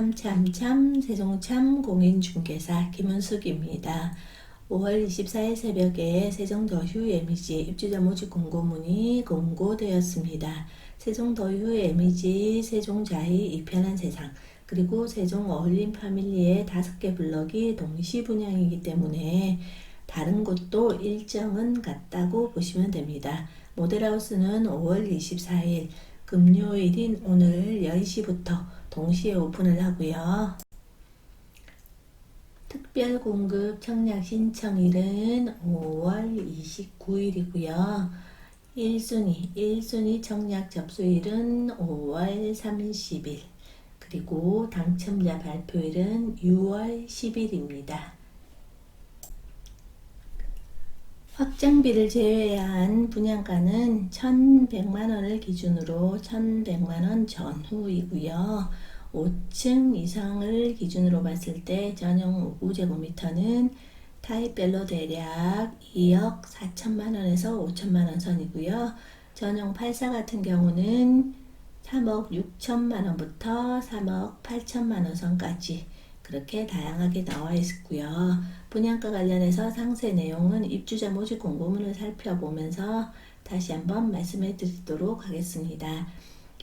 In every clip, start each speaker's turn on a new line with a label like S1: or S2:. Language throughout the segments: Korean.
S1: 참참참 세종참 공인중개사 김은숙입니다. 5월 24일 새벽에 세종더휴 예미지 입주자 모집 공고문이 공고되었습니다. 세종더휴 예미지 세종자이 이편한 세상 그리고 세종 어울림 파밀리의 5개 블럭이 동시 분양이기 때문에 다른 곳도 일정은 같다고 보시면 됩니다. 모델하우스는 5월 24일 금요일인 오늘 10시부터 동시에 오픈을 하고요. 특별 공급 청약 신청일은 5월 29일이고요. 1순위 청약 접수일은 5월 30일 그리고 당첨자 발표일은 6월 10일입니다. 확정비를 제외한 분양가는 1,100만원을 기준으로 1,100만원 전후이고요. 5층 이상을 기준으로 봤을 때 전용 5제곱미터는 타입별로 대략 2억 4천만원에서 5천만원 선이고요. 전용 84 같은 경우는 3억 6천만원부터 3억 8천만원 선까지 그렇게 다양하게 나와 있고요. 분양가 관련해서 상세 내용은 입주자 모집 공고문을 살펴보면서 다시 한번 말씀해 드리도록 하겠습니다.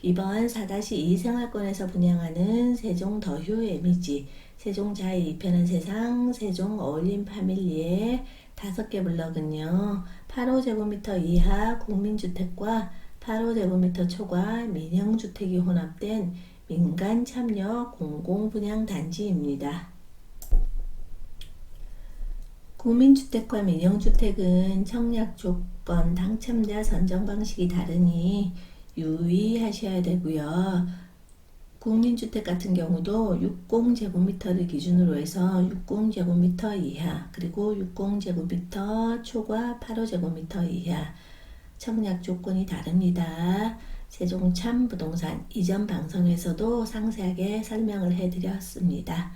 S1: 이번 4-2 생활권에서 분양하는 세종 더휴 예미지, 세종 자이 이편한 세상, 세종 어울림 파밀리의 5개 블럭은요. 8호제곱미터 이하 국민주택과 8호제곱미터 초과 민영주택이 혼합된 민간 참여 공공분양 단지입니다. 국민주택과 민영주택은 청약 조건, 당첨자 선정 방식이 다르니 유의하셔야 되고요. 국민주택 같은 경우도 60제곱미터를 기준으로 해서 60제곱미터 이하 그리고 60제곱미터 초과 8호제곱미터 이하 청약 조건이 다릅니다. 세종참 부동산 이전 방송에서도 상세하게 설명을 해드렸습니다.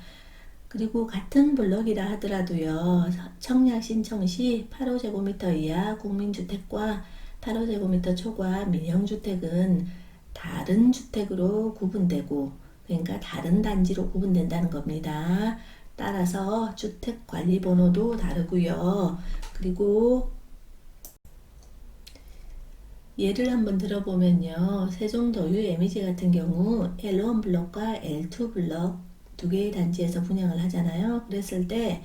S1: 그리고 같은 블럭이라 하더라도요. 청약 신청 시 8호제곱미터 이하 국민주택과 8호제곱미터 초과 민영주택은 다른 주택으로 구분되고 그러니까 다른 단지로 구분된다는 겁니다. 따라서 주택관리번호도 다르고요. 그리고 예를 한번 들어보면요. 세종더휴 예미지 같은 경우 L1 블럭과 L2 블럭 두 개의 단지에서 분양을 하잖아요. 그랬을 때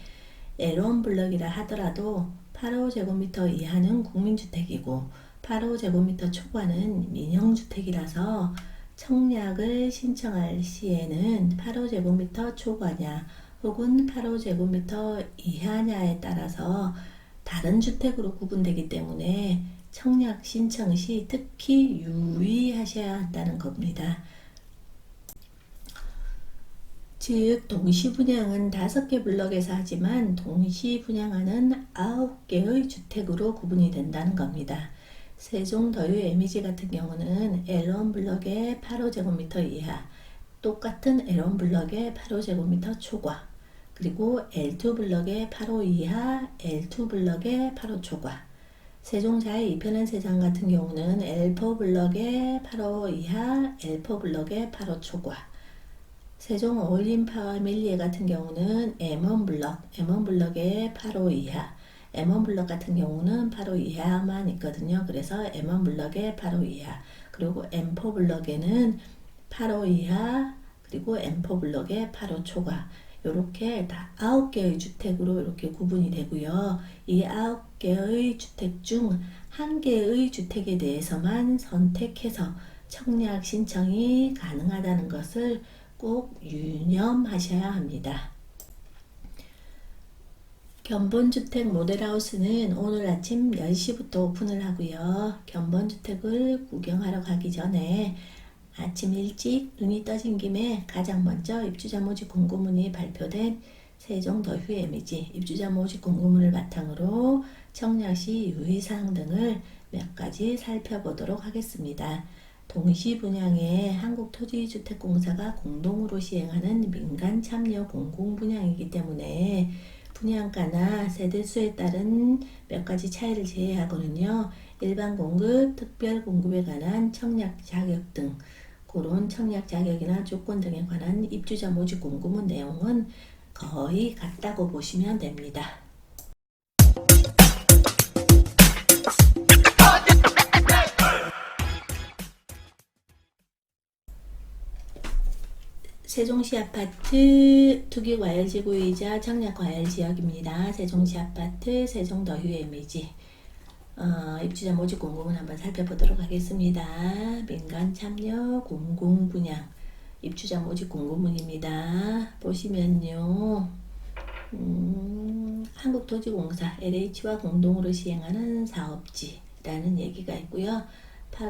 S1: L1 블럭이라 하더라도 8호제곱미터 이하는 국민주택이고 8호제곱미터 초과는 민영주택이라서 청약을 신청할 시에는 8호제곱미터 초과냐 혹은 8호제곱미터 이하냐에 따라서 다른 주택으로 구분되기 때문에 청약 신청 시 특히 유의하셔야 한다는 겁니다. 즉 동시 분양은 5개 블럭에서 하지만 동시 분양하는 9개의 주택으로 구분이 된다는 겁니다. 세종 더휴 예미지 같은 경우는 L1 블럭의 8호제곱미터 이하 똑같은 L1 블럭의 8호제곱미터 초과 그리고 L2 블럭의 8호 이하 L2 블럭의 8호 초과 세종자이 이편한 세상 같은 경우는 L4 블럭의 8호 이하 L4 블럭의 8호 초과 세종 어울림 파밀리 같은 경우는 M1 블럭의 8호 이하 M1 블럭 같은 경우는 8호 이하만 있거든요. 그래서 M1 블럭의 8호 이하 그리고 M4 블럭에는 8호 이하 그리고 M4 블럭의 8호 초과 이렇게 다 9개의 주택으로 이렇게 구분이 되고요. 이 9개의 주택 중 1개의 주택에 대해서만 선택해서 청약 신청이 가능하다는 것을 꼭 유념하셔야 합니다. 견본주택 모델하우스는 오늘 아침 10시부터 오픈을 하고요. 견본주택을 구경하러 가기 전에 아침 일찍 눈이 떠진 김에 가장 먼저 입주자 모집 공고문이 발표된 세종 더휴 예미지 입주자 모집 공고문을 바탕으로 청약 시 유의사항 등을 몇 가지 살펴보도록 하겠습니다. 동시 분양에 한국토지주택공사가 공동으로 시행하는 민간 참여 공공분양이기 때문에 분양가나 세대수에 따른 몇 가지 차이를 제외하고는요. 일반 공급, 특별 공급에 관한 청약 자격 등 그런 청약 자격이나 조건 등에 관한 입주자 모집 공고문 내용은 거의 같다고 보시면 됩니다. 세종시 아파트 투기과열지구이자 청약과열지역입니다. 세종시 아파트 세종더휴 이미지 입주자 모집 공고문 한번 살펴보도록 하겠습니다. 민간 참여 공공분양 입주자 모집 공고문입니다. 보시면요. 한국토지공사 LH와 공동으로 시행하는 사업지라는 얘기가 있고요.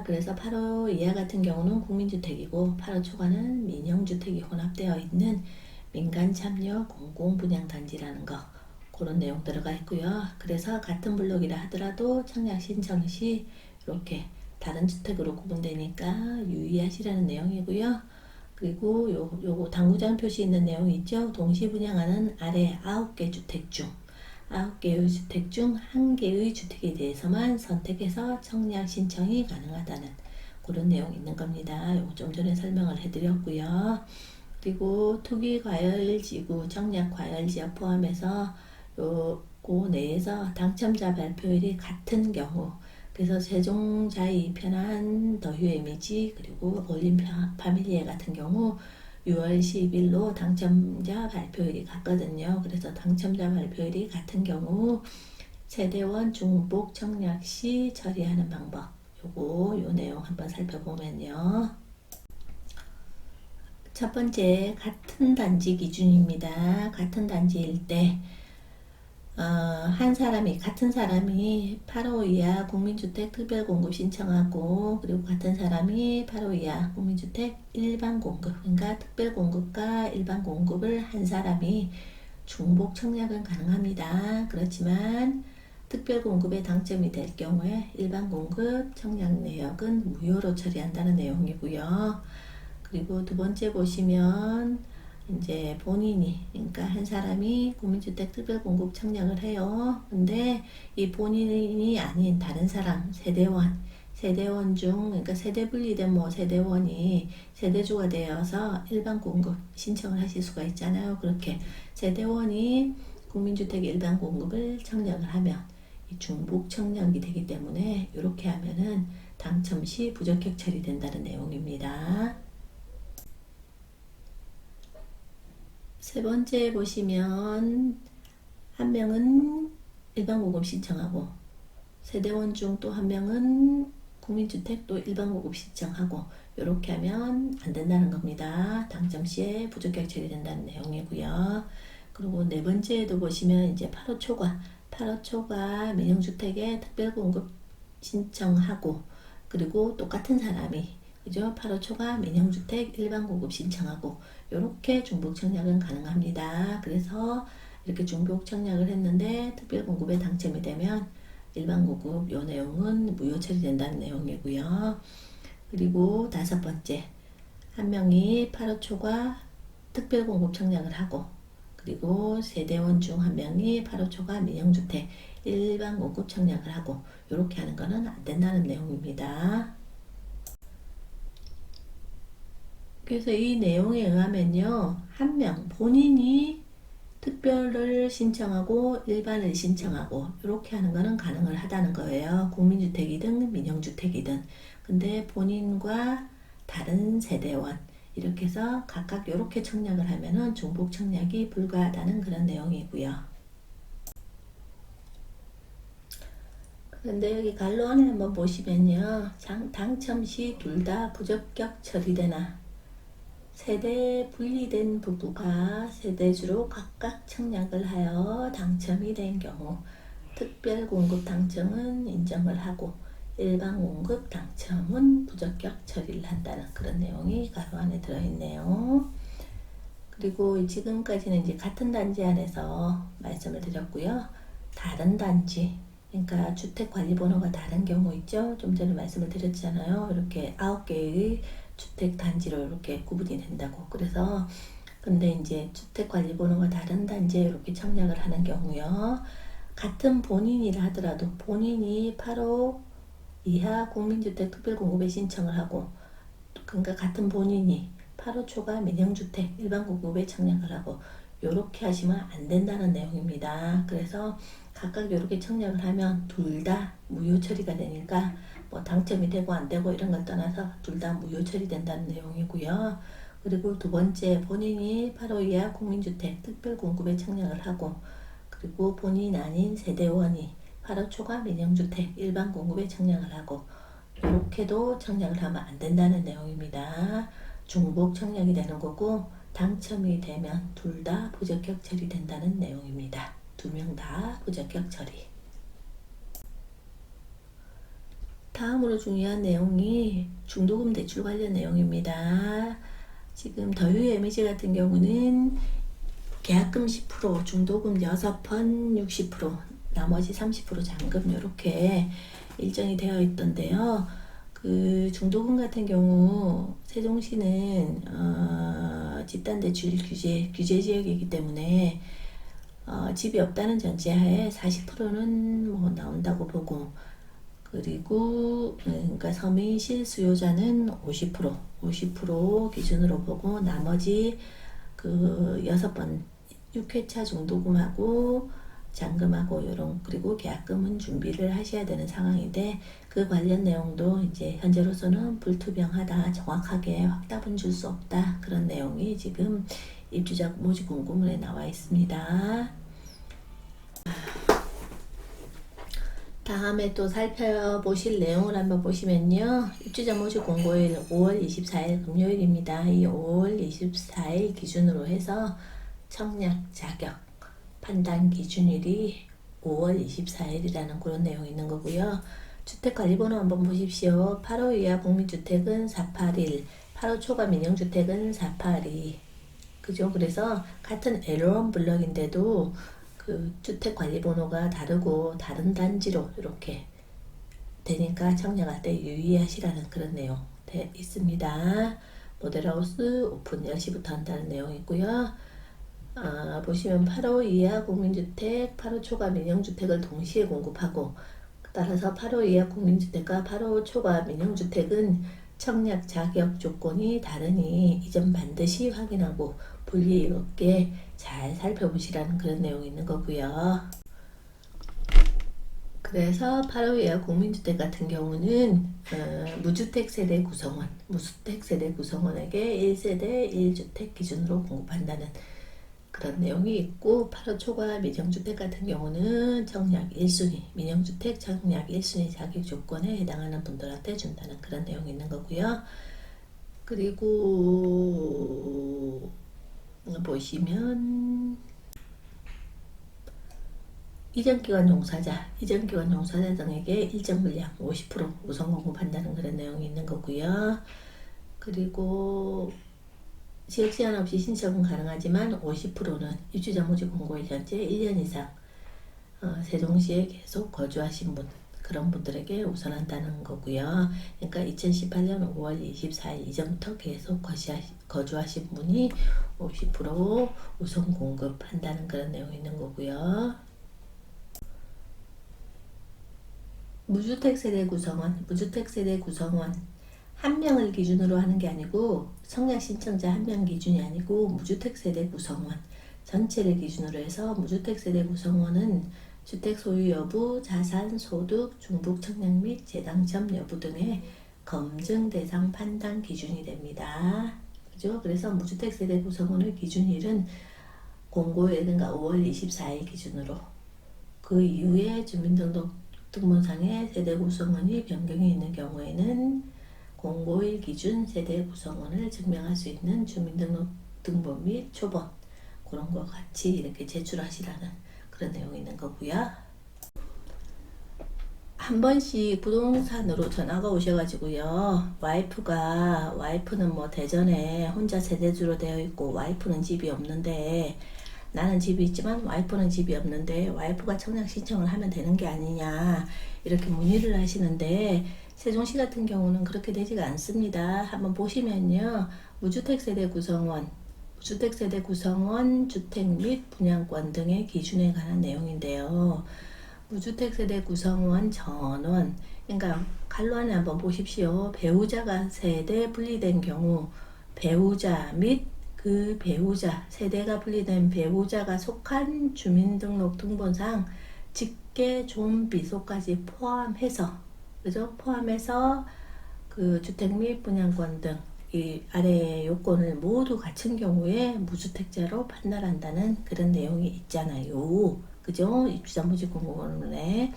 S1: 그래서 8호 이하 같은 경우는 국민주택이고 8호 초과는 민영주택이 혼합되어 있는 민간 참여 공공분양단지라는 거, 그런 내용 들어가 있고요. 그래서 같은 블록이라 하더라도 청약 신청 시 이렇게 다른 주택으로 구분되니까 유의하시라는 내용이고요. 그리고 요거 당구장 표시 있는 내용 있죠. 동시 분양하는 아래 9개 주택 중 9개의 주택 중 1개의 주택에 대해서만 선택해서 청약 신청이 가능하다는 그런 내용이 있는 겁니다. 요거 좀 전에 설명을 해드렸고요. 그리고 투기과열지구, 청약과열지역 포함해서 요거 내에서 당첨자 발표일이 같은 경우, 그래서 세종자이 편한 더휴 이미지 그리고 올림 파밀리에 같은 경우 6월 10일로 당첨자 발표일이 같거든요. 그래서 당첨자 발표일이 같은 경우 세대원 중복 청약 시 처리하는 방법, 요 내용 한번 살펴보면요. 첫 번째, 같은 단지 기준입니다. 같은 단지일 때 같은 사람이 8호 이하 국민주택 특별공급 신청하고, 그리고 같은 사람이 8호 이하 국민주택 일반공급, 그러니까 특별공급과 일반공급을 한 사람이 중복 청약은 가능합니다. 그렇지만 특별공급에 당첨이 될 경우에 일반공급 청약 내역은 무효로 처리한다는 내용이고요. 그리고 두 번째 보시면 이제 본인이, 그러니까 한 사람이 국민주택 특별공급 청약을 해요. 근데 이 본인이 아닌 다른 사람, 세대원 중, 그러니까 세대 분리된 세대원이 세대주가 되어서 일반 공급 신청을 하실 수가 있잖아요. 그렇게 세대원이 국민주택 일반 공급을 청약을 하면 이 중복 청약이 되기 때문에 이렇게 하면은 당첨 시 부적격 처리된다는 내용입니다. 세 번째 보시면 한 명은 일반공급 신청하고 세대원 중 또 한 명은 국민주택 또 일반공급 신청하고 이렇게 하면 안 된다는 겁니다. 당첨 시에 부적격 처리된다는 내용이고요. 그리고 네 번째에도 보시면 이제 8호 초과 민영주택에 특별공급 신청하고, 그리고 똑같은 사람이 그죠? 8호 초과 민영주택 일반공급 신청하고 이렇게 중복 청약은 가능합니다. 그래서 이렇게 중복 청약을 했는데 특별공급에 당첨이 되면 일반공급 요 내용은 무효 처리된다는 내용이고요. 그리고 다섯 번째, 한 명이 8호 초과 특별공급 청약을 하고, 그리고 세대원 중 한 명이 8호 초과 민영주택 일반공급 청약을 하고 이렇게 하는 거는 안 된다는 내용입니다. 그래서 이 내용에 의하면요, 한 명 본인이 특별을 신청하고 일반을 신청하고 이렇게 하는 거는 가능을 하다는 거예요. 국민주택이든 민영주택이든. 근데 본인과 다른 세대원 이렇게 해서 각각 이렇게 청약을 하면은 중복 청약이 불가하다는 그런 내용이고요. 그런데 여기 갈로 안에 한번 보시면요, 당첨 시 둘 다 부적격 처리되나, 세대 분리된 부부가 세대주로 각각 청약을 하여 당첨이 된 경우 특별공급 당첨은 인정을 하고 일반 공급 당첨은 부적격 처리를 한다는 그런 내용이 가로 안에 들어있네요. 그리고 지금까지는 이제 같은 단지 안에서 말씀을 드렸고요. 다른 단지, 그러니까 주택관리번호가 다른 경우 있죠. 좀 전에 말씀을 드렸잖아요. 이렇게 9개의 주택 단지로 이렇게 구분이 된다고. 그래서 근데 이제 주택관리번호가 다른 단지에 이렇게 청약을 하는 경우요, 같은 본인이라 하더라도 본인이 8호 이하 국민주택 특별공급에 신청을 하고 그러니까 같은 본인이 8호 초과 민영주택 일반 공급에 청약을 하고 요렇게 하시면 안 된다는 내용입니다. 그래서 각각 요렇게 청약을 하면 둘 다 무효 처리가 되니까 뭐 당첨이 되고 안 되고 이런 걸 떠나서 둘 다 무효 처리된다는 내용이고요. 그리고 두 번째, 본인이 8호 이하 국민주택 특별 공급에 청약을 하고 그리고 본인 아닌 세대원이 8호 초과 민영주택 일반 공급에 청약을 하고 이렇게도 청약을 하면 안 된다는 내용입니다. 중복 청약이 되는 거고 당첨이 되면 둘 다 부적격 처리된다는 내용입니다. 두 명 다 부적격 처리. 다음으로 중요한 내용이 중도금 대출 관련 내용입니다. 지금 더유 에미지 같은 경우는 계약금 10%, 중도금 6번 60%, 나머지 30% 잔금 이렇게 일정이 되어 있던데요. 그 중도금 같은 경우 세종시는 집단 대출 규제 지역이기 때문에 집이 없다는 전제하에 40%는 뭐 나온다고 보고 그리고 그러니까 서민 실수요자는 50% 기준으로 보고 나머지 그 6번 6회차 중도금하고 잔금하고 요런 그리고 계약금은 준비를 하셔야 되는 상황인데 그 관련 내용도 이제 현재로서는 불투명하다, 정확하게 확답은 줄 수 없다 그런 내용이 지금 입주자 모집 공고문에 나와 있습니다. 다음에 또 살펴보실 내용을 한번 보시면요. 입주자 모집 공고일 5월 24일 금요일입니다. 이 5월 24일 기준으로 해서 청약 자격 판단 기준일이 5월 24일이라는 그런 내용이 있는 거고요. 주택관리번호 한번 보십시오. 8호 이하 국민주택은 481, 8호 초과 민영주택은 482. 그죠? 그래서 같은 L1 블럭인데도 그 주택관리번호가 다르고 다른 단지로 이렇게 되니까 청약할 때 유의하시라는 그런 내용 돼 있습니다. 모델하우스 오픈 10시부터 한다는 내용이 있고요. 보시면 8호 이하 국민주택, 8호 초과 민영주택을 동시에 공급하고 따라서 8호 이하 국민주택과 8호 초과 민영주택은 청약 자격 조건이 다르니 이 점 반드시 확인하고 분리 없게 잘 살펴보시라는 그런 내용이 있는 거고요. 그래서 8호 이하 국민주택 같은 경우는 무주택 세대 구성원에게 1세대 1주택 기준으로 공급한다는 그런 내용이 있고 8호 초과 민영주택 같은 경우는 청약 1순위, 민영주택 청약 1순위 자격 조건에 해당하는 분들한테 준다는 그런 내용이 있는 거고요. 그리고 보시면 이전기간 종사자 등에게 일정 분량 50% 우선 공급한다는 그런 내용이 있는 거고요. 그리고 지역 제한 없이 신청은 가능하지만 50%는 입주자 모집 공고일 현재 1년 이상 세종시에 계속 거주하신 분 그런 분들에게 우선한다는 거고요. 그러니까 2018년 5월 24일 이전부터 계속 거주하신 분이 50% 우선 공급한다는 그런 내용이 있는 거고요. 무주택 세대 구성원 한 명을 기준으로 하는 게 아니고 청약 신청자 한 명 기준이 아니고 무주택 세대 구성원 전체를 기준으로 해서 무주택 세대 구성원은 주택 소유 여부, 자산, 소득, 중복 청약 및 재당첨 여부 등의 검증 대상 판단 기준이 됩니다. 그죠? 그래서 무주택 세대 구성원의 기준일은 공고일인가 5월 24일 기준으로 그 이후에 주민등록등본상의 세대 구성원이 변경이 있는 경우에는 공고일 기준 세대 구성원을 증명할 수 있는 주민등록등본 및 초본 그런 거 같이 이렇게 제출하시라는 그런 내용이 있는 거고요. 한 번씩 부동산으로 전화가 오셔가지고요. 와이프는 뭐 대전에 혼자 세대주로 되어 있고 와이프는 집이 없는데 나는 집이 있지만 와이프는 집이 없는데 와이프가 청약 신청을 하면 되는 게 아니냐 이렇게 문의를 하시는데 세종시 같은 경우는 그렇게 되지가 않습니다. 한번 보시면요. 무주택 세대 구성원, 주택 및 분양권 등의 기준에 관한 내용인데요. 무주택 세대 구성원 전원 그러니까 칼로 안에 한번 보십시오. 배우자가 세대 분리된 경우 배우자 및 그 배우자, 세대가 분리된 배우자가 속한 주민등록등본상 직계 존비속까지 포함해서, 그죠? 포함해서 그 주택 및 분양권 등 이 아래 요건을 모두 갖춘 경우에 무주택자로 판단한다는 그런 내용이 있잖아요. 그죠? 입주자 모집공고문에.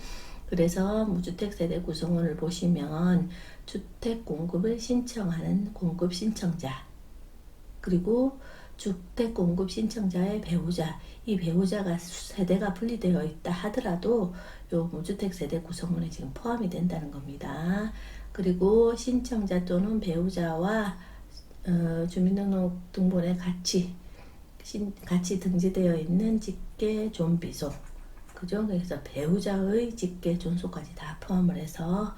S1: 그래서 무주택 세대 구성원을 보시면 주택 공급을 신청하는 공급 신청자, 그리고 주택 공급 신청자의 배우자, 이 배우자가 세대가 분리되어 있다 하더라도 요 무주택 세대 구성원에 지금 포함이 된다는 겁니다. 그리고 신청자 또는 배우자와 주민등록등본에 같이 등재되어 있는 직계 존비속, 그죠? 그래서 배우자의 직계 존속까지 다 포함을 해서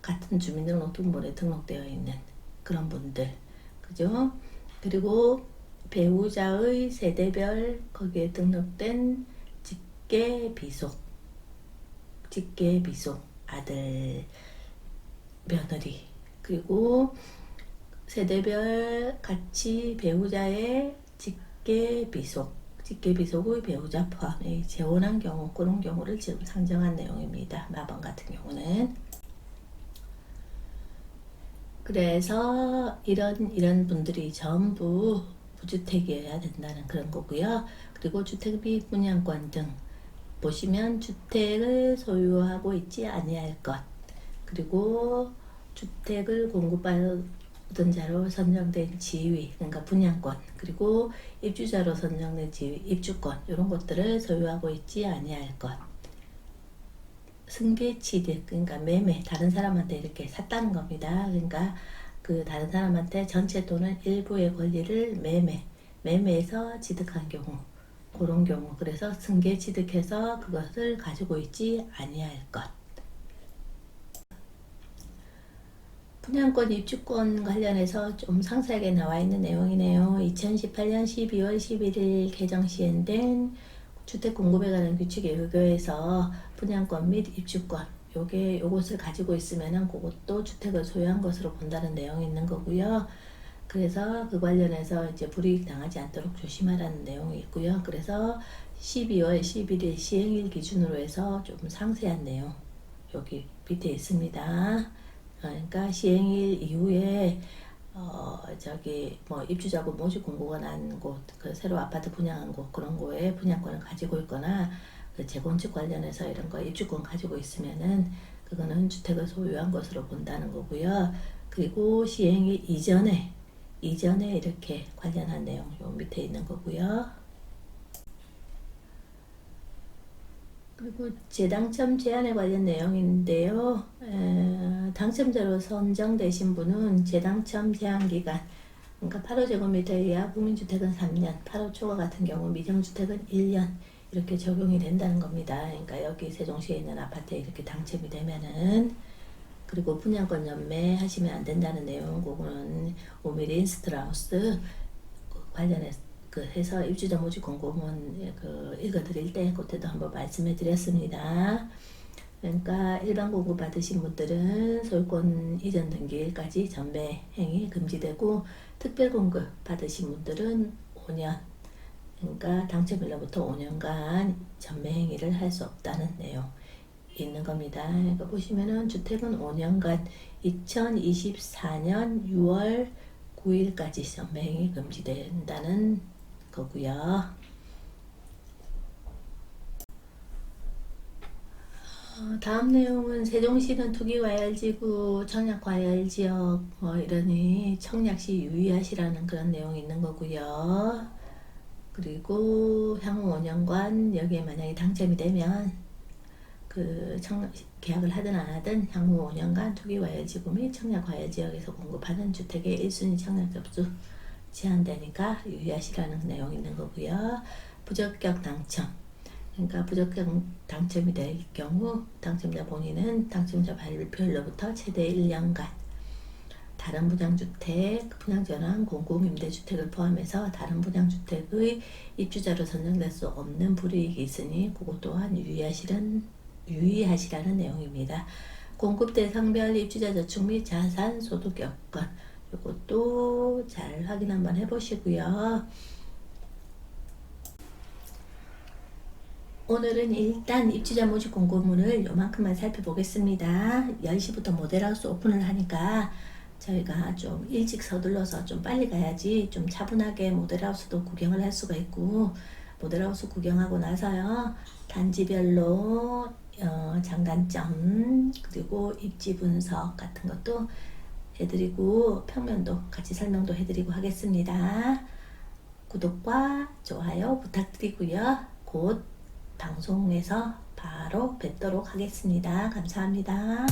S1: 같은 주민등록등본에 등록되어 있는 그런 분들, 그죠? 그리고 배우자의 세대별 거기에 등록된 직계 비속 아들, 며느리, 그리고 세대별 같이 배우자의 직계비속의 배우자 포함에 재혼한 경우, 그런 경우를 지금 상정한 내용입니다. 마번 같은 경우는. 그래서 이런 분들이 전부 무주택이어야 된다는 그런 거고요. 그리고 주택 및 분양권 등 보시면 주택을 소유하고 있지 아니할 것, 그리고 주택을 공급받은 자로 선정된 지위, 그러니까 분양권, 그리고 입주자로 선정된 지위, 입주권, 이런 것들을 소유하고 있지 아니할 것. 승계 취득, 그러니까 매매, 다른 사람한테 이렇게 샀다는 겁니다. 그러니까 그 다른 사람한테 전체 또는 일부의 권리를 매매해서 취득한 경우, 그런 경우, 그래서 승계 취득해서 그것을 가지고 있지 아니할 것. 분양권 입주권 관련해서 좀 상세하게 나와 있는 내용이네요. 2018년 12월 11일 개정 시행된 주택 공급에 관한 규칙에 의거해서 분양권 및 입주권, 요것을 가지고 있으면은 그것도 주택을 소유한 것으로 본다는 내용이 있는 거고요. 그래서 그 관련해서 이제 불이익 당하지 않도록 조심하라는 내용이 있고요. 그래서 12월 11일 시행일 기준으로 해서 좀 상세한 내용 여기 밑에 있습니다. 그러니까 시행일 이후에 뭐 입주자고 모집 공고가 난 곳, 그 새로 아파트 분양한 곳, 그런 거에 분양권을 가지고 있거나 그 재건축 관련해서 이런 거 입주권 가지고 있으면은 그거는 주택을 소유한 것으로 본다는 거고요. 그리고 시행일 이전에 이렇게 관련한 내용 요 밑에 있는 거고요. 그리고 재당첨 제한에 관련 내용인데요. 당첨자로 선정되신 분은 재당첨 제한 기간, 그러니까 8호 제곱미터 이하 국민주택은 3년, 8호 초과 같은 경우 미정주택은 1년 이렇게 적용이 된다는 겁니다. 그러니까 여기 세종시에 있는 아파트에 이렇게 당첨이 되면은, 그리고 분양권 연매 하시면 안 된다는 내용, 그거는 오미리 인스트라우스 관련해서 해서 입주자 모집 공고문 읽어드릴 때 그때도 한번 말씀해 드렸습니다. 그러니까 일반 공급 받으신 분들은 소유권 이전 등기일까지 전매 행위 금지되고, 특별 공급 받으신 분들은 5년, 그러니까 당첨일로부터 5년간 전매 행위를 할 수 없다는 내용 있는 겁니다. 그러니까 보시면은 주택은 5년간 2024년 6월 9일까지 전매 행위 금지된다는 거고요. 다음 내용은 세종시는 투기과열지구, 청약과열지역 이러니 청약시 유의하시라는 그런 내용이 있는 거고요. 그리고 향후 5년간 여기에 만약에 당첨이 되면 계약을 하든 안 하든 향후 5년간 투기과열지구 및 청약과열지역에서 공급하는 주택의 1순위 청약 접수 제한되니까 유의하시라는 내용이 있는 거고요. 부적격 당첨, 그러니까 부적격 당첨이 될 경우 당첨자 본인은 당첨자 발표일로부터 최대 1년간 다른 분양주택, 분양전환, 공공임대주택을 포함해서 다른 분양주택의 입주자로 선정될 수 없는 불이익이 있으니 그것 또한 유의하시라는 내용입니다. 공급 대상별 입주자 저축 및 자산 소득 여건, 이것도 잘 확인 한번 해보시고요. 오늘은 일단 입주자 모집 공고문을 요만큼만 살펴보겠습니다. 10시부터 모델하우스 오픈을 하니까 저희가 좀 일찍 서둘러서 좀 빨리 가야지 좀 차분하게 모델하우스도 구경을 할 수가 있고, 모델하우스 구경하고 나서요 단지별로 장단점 그리고 입지 분석 같은 것도 해드리고 평면도 같이 설명도 해드리고 하겠습니다. 구독과 좋아요 부탁드리고요. 곧 방송에서 바로 뵙도록 하겠습니다. 감사합니다.